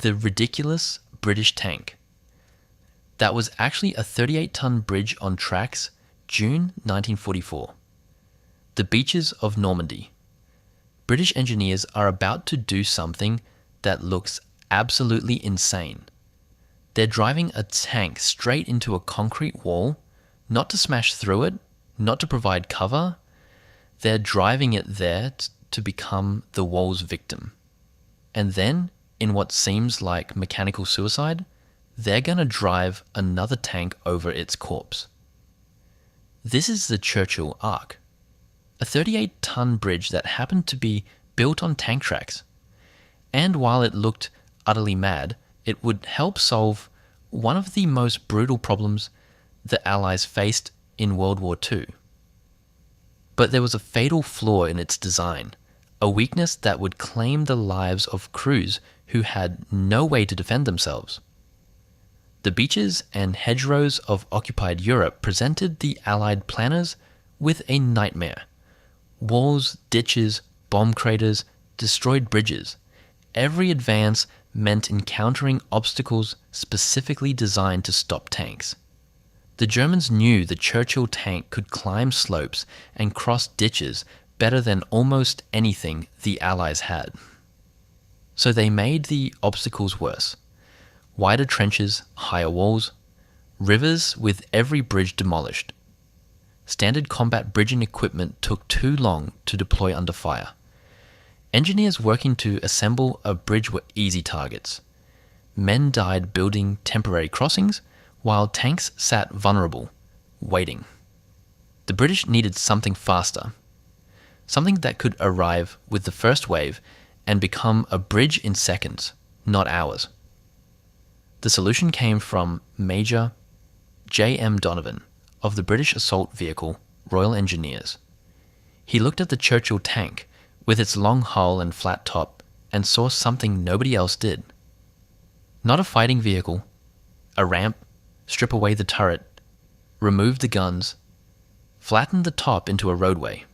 the ridiculous British tank. That was actually a 38-ton bridge on tracks, June 1944. The beaches of Normandy. British engineers are about to do something that looks absolutely insane. They're driving a tank straight into a concrete wall, not to smash through it, not to provide cover. They're driving it there to become the wall's victim. And then, in what seems like mechanical suicide, they're going to drive another tank over its corpse. This is the Churchill ARK, a 38-ton bridge that happened to be built on tank tracks. And while it looked utterly mad, it would help solve one of the most brutal problems the Allies faced in World War II. But there was a fatal flaw in its design, a weakness that would claim the lives of crews who had no way to defend themselves. The beaches and hedgerows of occupied Europe presented the Allied planners with a nightmare. Walls, ditches, bomb craters, destroyed bridges. Every advance meant encountering obstacles specifically designed to stop tanks. The Germans knew the Churchill tank could climb slopes and cross ditches better than almost anything the Allies had. So they made the obstacles worse. Wider trenches, higher walls, rivers with every bridge demolished. Standard combat bridging equipment took too long to deploy under fire. Engineers working to assemble a bridge were easy targets. Men died building temporary crossings, while tanks sat vulnerable, waiting. The British needed something faster, something that could arrive with the first wave and become a bridge in seconds, not hours. The solution came from Major J.M. Donovan of the British assault vehicle Royal Engineers. He looked at the Churchill tank with its long hull and flat top and saw something nobody else did. Not a fighting vehicle, a ramp, strip away the turret, remove the guns, flatten the top into a roadway.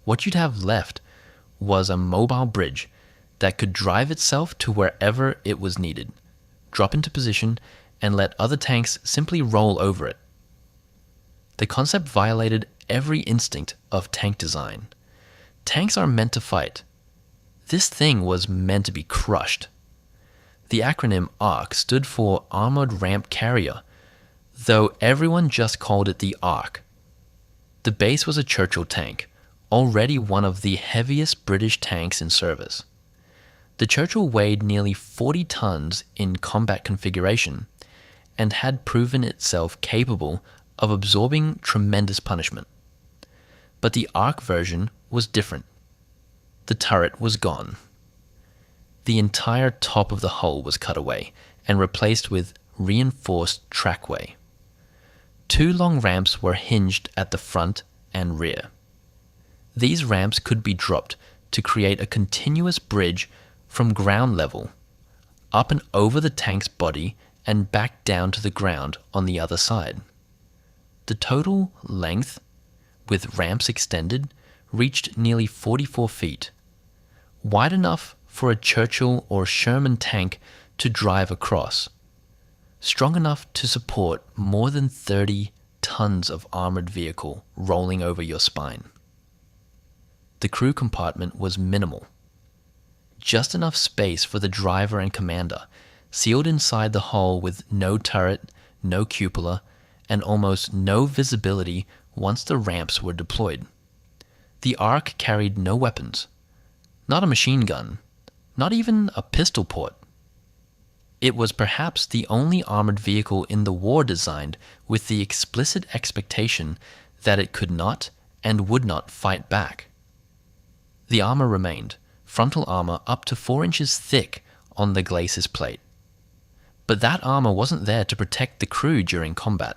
What you'd have left was a mobile bridge that could drive itself to wherever it was needed, drop into position, and let other tanks simply roll over it. The concept violated every instinct of tank design. Tanks are meant to fight. This thing was meant to be crushed. The acronym ARK stood for Armoured Ramp Carrier, though everyone just called it the ARK. The base was a Churchill tank, already one of the heaviest British tanks in service. The Churchill weighed nearly 40 tons in combat configuration and had proven itself capable of absorbing tremendous punishment. But the ARK version was different. The turret was gone. The entire top of the hull was cut away and replaced with reinforced trackway. 2 long ramps were hinged at the front and rear. These ramps could be dropped to create a continuous bridge from ground level, up and over the tank's body and back down to the ground on the other side. The total length, with ramps extended, reached nearly 44 feet, wide enough for a Churchill or Sherman tank to drive across, strong enough to support more than 30 tons of armored vehicle rolling over your spine. The crew compartment was minimal. Just enough space for the driver and commander, sealed inside the hull with no turret, no cupola, and almost no visibility once the ramps were deployed. The ARK carried no weapons, not a machine gun, not even a pistol port. It was perhaps the only armored vehicle in the war designed with the explicit expectation that it could not and would not fight back. The armor remained, frontal armor up to 4 inches thick on the glacis plate. But that armor wasn't there to protect the crew during combat.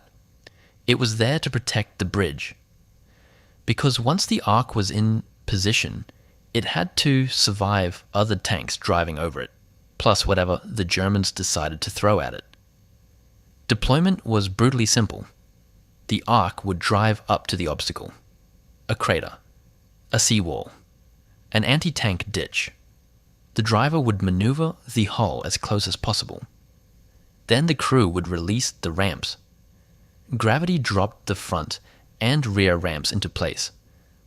It was there to protect the bridge. Because once the ARK was in position, it had to survive other tanks driving over it, plus whatever the Germans decided to throw at it. Deployment was brutally simple. The ARK would drive up to the obstacle, a crater, a seawall, an anti-tank ditch. The driver would maneuver the hull as close as possible. Then the crew would release the ramps. Gravity dropped the front and rear ramps into place,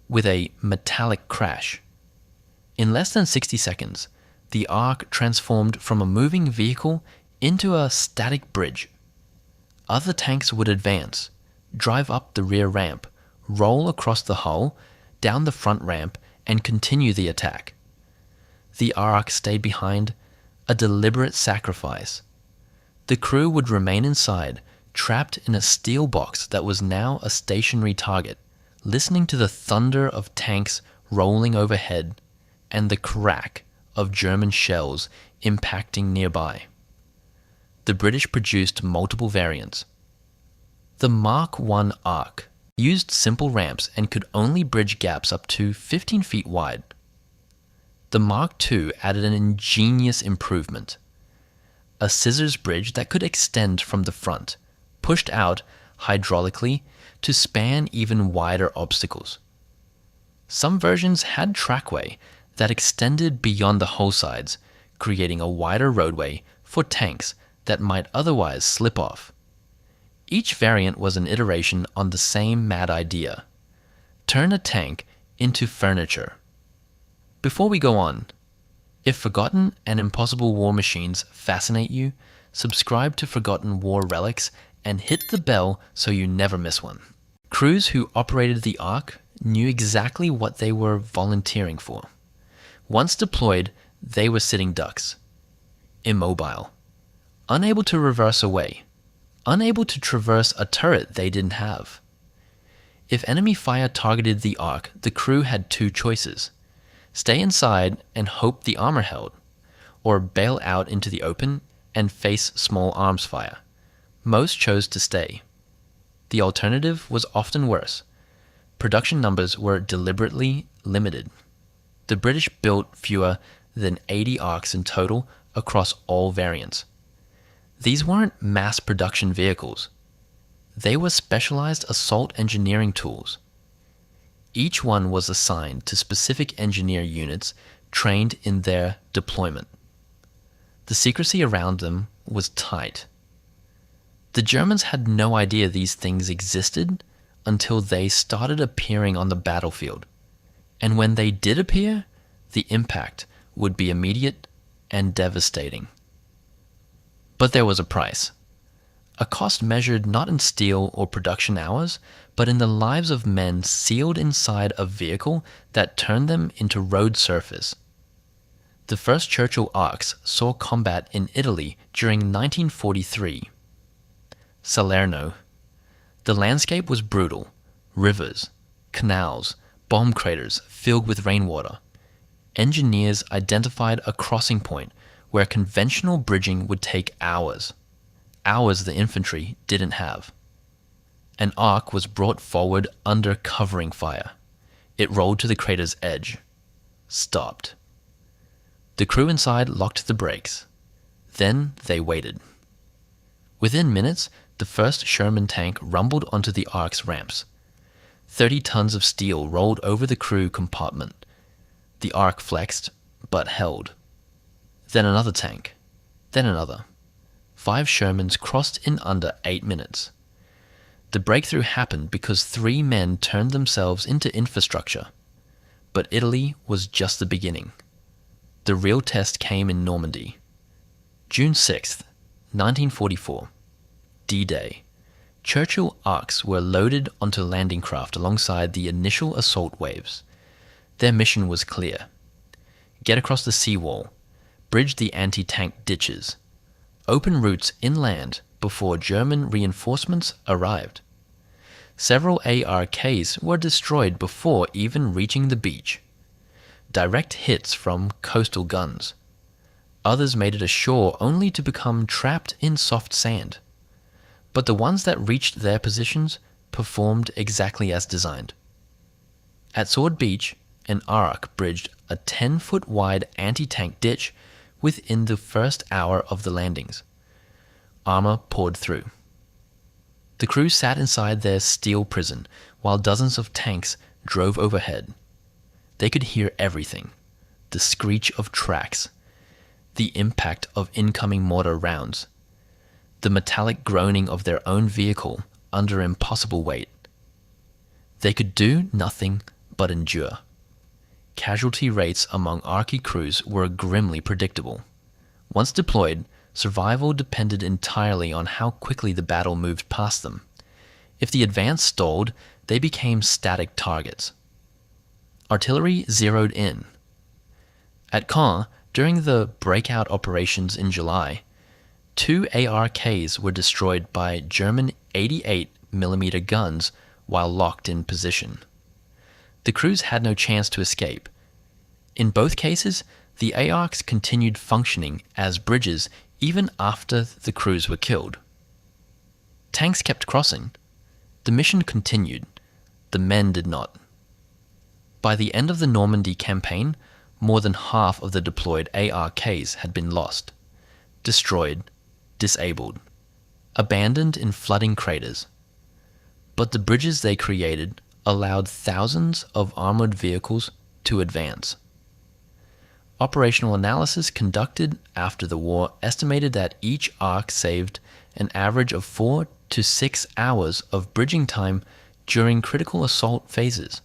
with a metallic crash. In less than 60 seconds, the Ark transformed from a moving vehicle into a static bridge. Other tanks would advance, drive up the rear ramp, roll across the hull, down the front ramp, and continue the attack. The Ark stayed behind, a deliberate sacrifice. The crew would remain inside, trapped in a steel box that was now a stationary target, listening to the thunder of tanks rolling overhead and the crack of German shells impacting nearby. The British produced multiple variants. The Mark I Ark used simple ramps and could only bridge gaps up to 15 feet wide. The Mark II added an ingenious improvement: a scissors bridge that could extend from the front, pushed out hydraulically to span even wider obstacles. Some versions had trackway that extended beyond the hull sides, creating a wider roadway for tanks that might otherwise slip off. Each variant was an iteration on the same mad idea: turn a tank into furniture. Before we go on, if Forgotten and Impossible War Machines fascinate you, subscribe to Forgotten War Relics and hit the bell so you never miss one. Crews who operated the Ark knew exactly what they were volunteering for. Once deployed, they were sitting ducks, immobile, unable to reverse away, unable to traverse a turret they didn't have. If enemy fire targeted the Ark, the crew had two choices: stay inside and hope the armor held, or bail out into the open and face small arms fire. Most chose to stay. The alternative was often worse. Production numbers were deliberately limited. The British built fewer than 80 Arks in total across all variants. These weren't mass production vehicles. They were specialized assault engineering tools. Each one was assigned to specific engineer units trained in their deployment. The secrecy around them was tight. The Germans had no idea these things existed until they started appearing on the battlefield. And when they did appear, the impact would be immediate and devastating. But there was a price. A cost measured not in steel or production hours, but in the lives of men sealed inside a vehicle that turned them into road surface. The first Churchill ARKs saw combat in Italy during 1943. Salerno. The landscape was brutal. Rivers, canals, bomb craters filled with rainwater. Engineers identified a crossing point where conventional bridging would take hours. Hours the infantry didn't have. An Ark was brought forward under covering fire. It rolled to the crater's edge. Stopped. The crew inside locked the brakes. Then they waited. Within minutes, the first Sherman tank rumbled onto the Ark's ramps. 30 tons of steel rolled over the crew compartment. The Ark flexed, but held. Then another tank. Then another. 5 Shermans crossed in under 8 minutes. The breakthrough happened because 3 men turned themselves into infrastructure. But Italy was just the beginning. The real test came in Normandy. June 6th, 1944. D-Day. Churchill ARKs were loaded onto landing craft alongside the initial assault waves. Their mission was clear: get across the seawall, bridge the anti-tank ditches, open routes inland before German reinforcements arrived. Several ARKs were destroyed before even reaching the beach. Direct hits from coastal guns. Others made it ashore only to become trapped in soft sand. But the ones that reached their positions performed exactly as designed. At Sword Beach, an Ark bridged a 10-foot wide anti-tank ditch within the first hour of the landings. Armor poured through. The crew sat inside their steel prison while dozens of tanks drove overhead. They could hear everything: the screech of tracks, the impact of incoming mortar rounds, the metallic groaning of their own vehicle under impossible weight. They could do nothing but endure. Casualty rates among ARK crews were grimly predictable. Once deployed, survival depended entirely on how quickly the battle moved past them. If the advance stalled, they became static targets. Artillery zeroed in. At Caen, during the breakout operations in July, 2 ARKs were destroyed by German 88mm guns while locked in position. The crews had no chance to escape. In both cases, the ARKs continued functioning as bridges even after the crews were killed. Tanks kept crossing. The mission continued. The men did not. By the end of the Normandy campaign, more than half of the deployed ARKs had been lost, destroyed, disabled, abandoned in flooding craters. But the bridges they created allowed thousands of armored vehicles to advance. Operational analysis conducted after the war estimated that each ARK saved an average of 4 to 6 hours of bridging time during critical assault phases.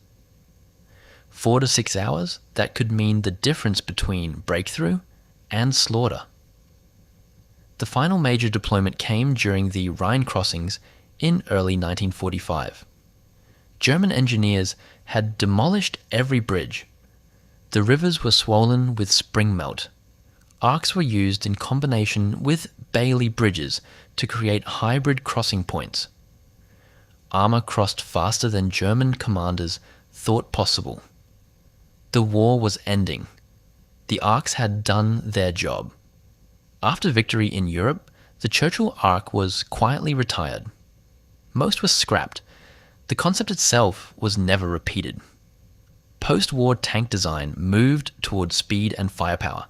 4 to 6 hours, that could mean the difference between breakthrough and slaughter. The final major deployment came during the Rhine crossings in early 1945. German engineers had demolished every bridge. The rivers were swollen with spring melt. ARKs were used in combination with Bailey bridges to create hybrid crossing points. Armor crossed faster than German commanders thought possible. The war was ending. The ARKs had done their job. After victory in Europe, the Churchill ARK was quietly retired. Most were scrapped. The concept itself was never repeated. Post-war tank design moved towards speed and firepower.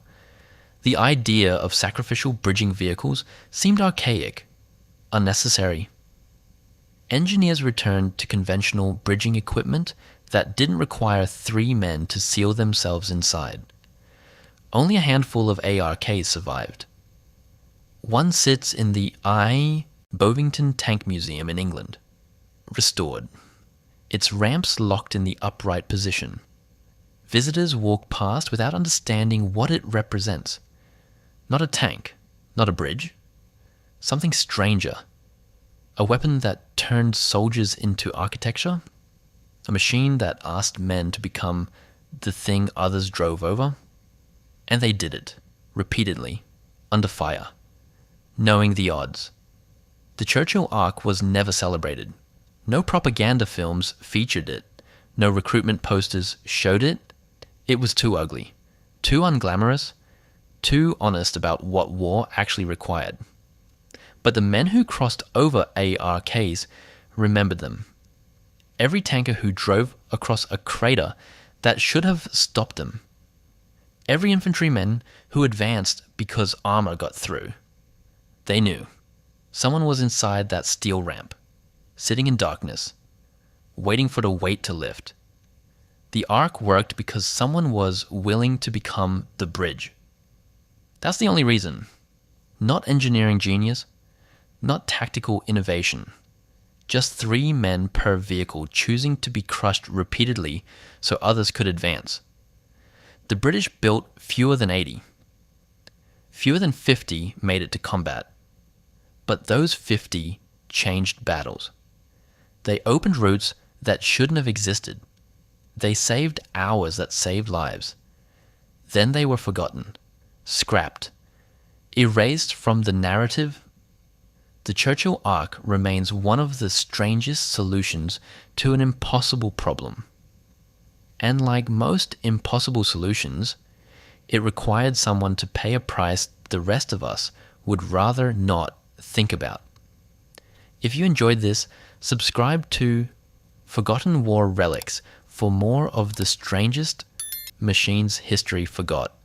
The idea of sacrificial bridging vehicles seemed archaic, unnecessary. Engineers returned to conventional bridging equipment that didn't require 3 men to seal themselves inside. Only a handful of ARKs survived. One sits in the I. Bovington Tank Museum in England, restored. Its ramps locked in the upright position. Visitors walk past without understanding what it represents. Not a tank, not a bridge. Something stranger. A weapon that turned soldiers into architecture. A machine that asked men to become the thing others drove over. And they did it, repeatedly, under fire, knowing the odds. The Churchill ARK was never celebrated. No propaganda films featured it. No recruitment posters showed it. It was too ugly, too unglamorous, too honest about what war actually required. But the men who crossed over ARKs remembered them. Every tanker who drove across a crater that should have stopped them. Every infantryman who advanced because armor got through. They knew. Someone was inside that steel ramp, sitting in darkness, waiting for the weight to lift. The ARK worked because someone was willing to become the bridge. That's the only reason. Not engineering genius, not tactical innovation. Just 3 men per vehicle choosing to be crushed repeatedly so others could advance. The British built fewer than 80. Fewer than 50 made it to combat. But those 50 changed battles. They opened routes that shouldn't have existed. They saved hours that saved lives. Then they were forgotten, scrapped, erased from the narrative. The Churchill ARK remains one of the strangest solutions to an impossible problem. And like most impossible solutions, it required someone to pay a price the rest of us would rather not think about. If you enjoyed this, subscribe to Forgotten War Relics for more of the strangest machines history forgot.